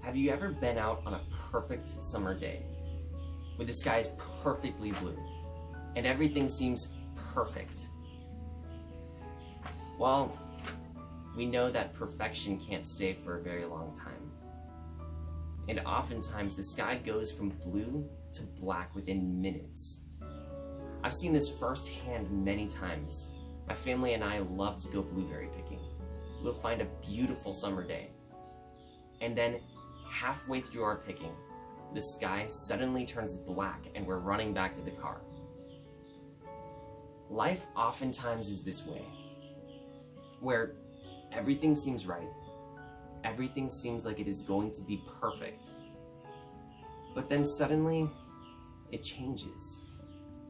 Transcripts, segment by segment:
Have you ever been out on a perfect summer day where the sky is perfectly blue and everything seems perfect? Well, we know that perfection can't stay for a very long time. And oftentimes the sky goes from blue to black within minutes. I've seen this firsthand many times. My family and I love to go blueberry picking. We'll find a beautiful summer day, and then halfway through our picking, the sky suddenly turns black and we're running back to the car. Life oftentimes is this way, where everything seems right, everything seems like it is going to be perfect, but then suddenly it changes,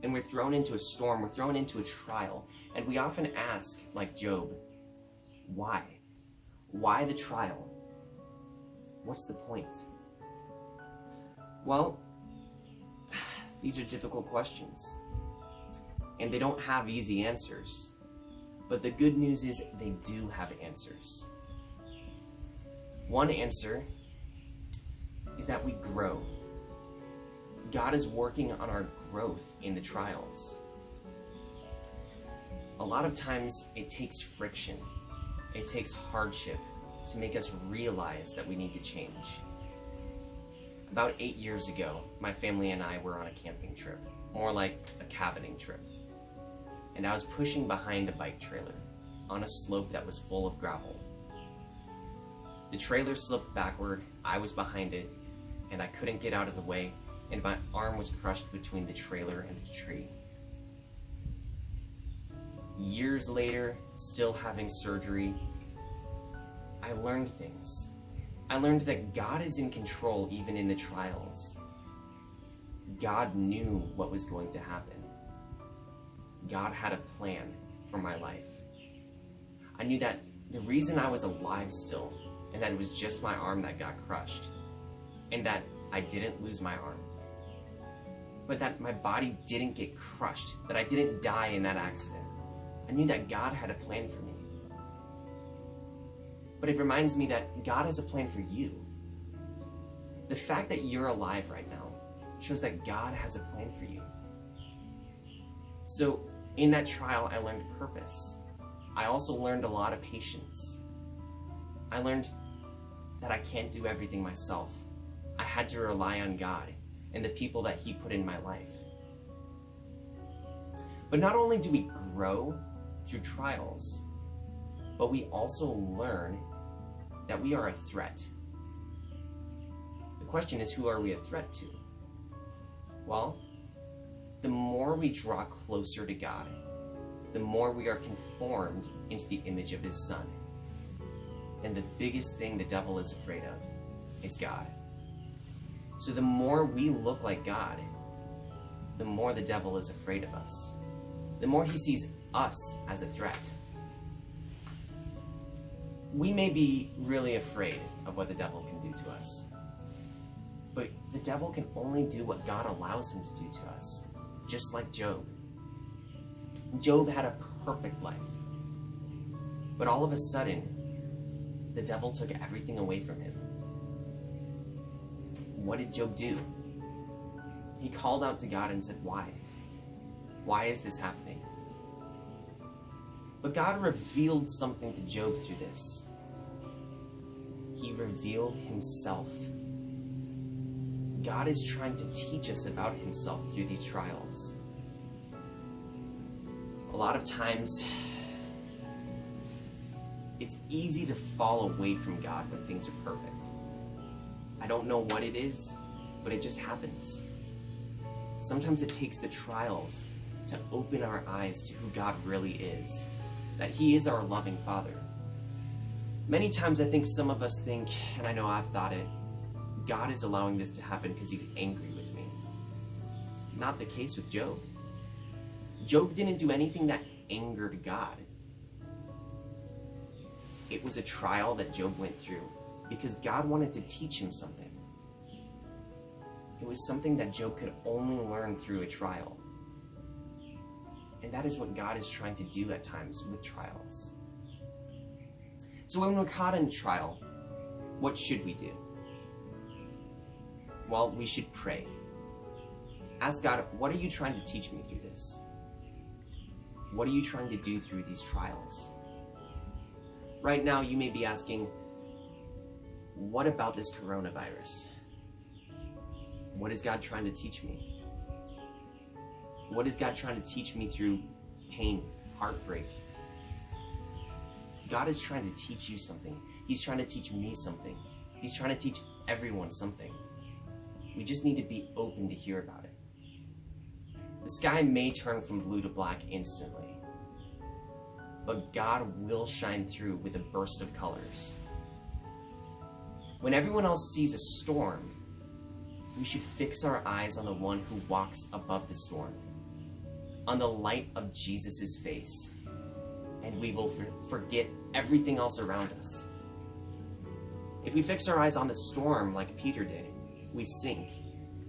and we're thrown into a storm, we're thrown into a trial, and we often ask, like Job, why? Why the trial? What's the point? Well, these are difficult questions, and they don't have easy answers. But the good news is they do have answers. One answer is that we grow. God is working on our growth in the trials. A lot of times it takes friction, it takes hardship to make us realize that we need to change. About 8 years ago, my family and I were on a camping trip, more like a cabining trip. And I was pushing behind a bike trailer on a slope that was full of gravel. The trailer slipped backward, I was behind it, and I couldn't get out of the way, and my arm was crushed between the trailer and the tree. Years later, still having surgery, I learned things. I learned that God is in control even in the trials. God knew what was going to happen. God had a plan for my life. I knew that the reason I was alive still, and that it was just my arm that got crushed, and that I didn't lose my arm, but that my body didn't get crushed, that I didn't die in that accident. I knew that God had a plan for me. But it reminds me that God has a plan for you. The fact that you're alive right now shows that God has a plan for you. So in that trial, I learned purpose. I also learned a lot of patience. I learned that I can't do everything myself. I had to rely on God and the people that He put in my life. But not only do we grow through trials, but we also learn that we are a threat. The question is, who are we a threat to? Well, the more we draw closer to God, the more we are conformed into the image of His Son. And the biggest thing the devil is afraid of is God. So the more we look like God, the more the devil is afraid of us. The more he sees us as a threat. We may be really afraid of what the devil can do to us, but the devil can only do what God allows him to do to us, just like Job. Job had a perfect life, but all of a sudden, the devil took everything away from him. What did Job do? He called out to God and said, why? Why is this happening? But God revealed something to Job through this. He revealed Himself. God is trying to teach us about Himself through these trials. A lot of times, it's easy to fall away from God when things are perfect. I don't know what it is, but it just happens. Sometimes it takes the trials to open our eyes to who God really is, that He is our loving Father. Many times I think some of us think, and I know I've thought it, God is allowing this to happen because He's angry with me. Not the case with Job. Job didn't do anything that angered God. It was a trial that Job went through because God wanted to teach him something. It was something that Job could only learn through a trial. And that is what God is trying to do at times with trials. So when we're caught in a trial, what should we do? well, we should pray. Ask God, what are you trying to teach me through this? What are you trying to do through these trials? Right now, you may be asking, what about this coronavirus? What is God trying to teach me? What is God trying to teach me through pain, heartbreak? God is trying to teach you something. He's trying to teach me something. He's trying to teach everyone something. We just need to be open to hear about it. The sky may turn from blue to black instantly, but God will shine through with a burst of colors. When everyone else sees a storm, we should fix our eyes on the one who walks above the storm, on the light of Jesus' face, and we will forget everything else around us. If we fix our eyes on the storm like Peter did, we sink.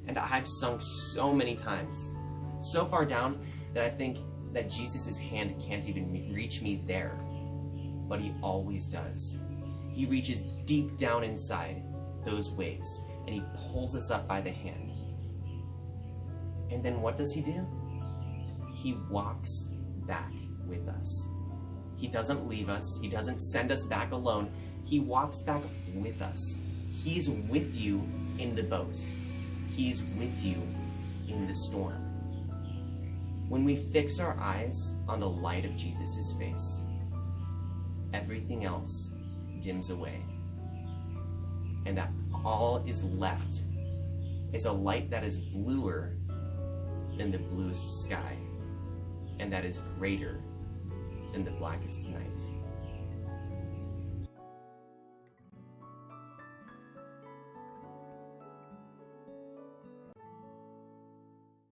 And I've sunk so many times, so far down that I think that Jesus' hand can't even reach me there. But he always does. He reaches deep down inside those waves, and he pulls us up by the hand. And then what does he do? He walks back with us. He doesn't leave us. He doesn't send us back alone. He walks back with us. He's with you in the boat. He's with you in the storm. When we fix our eyes on the light of Jesus' face, everything else dims away. And that all is left is a light that is bluer than the bluest sky, and that is greater than the blackest night.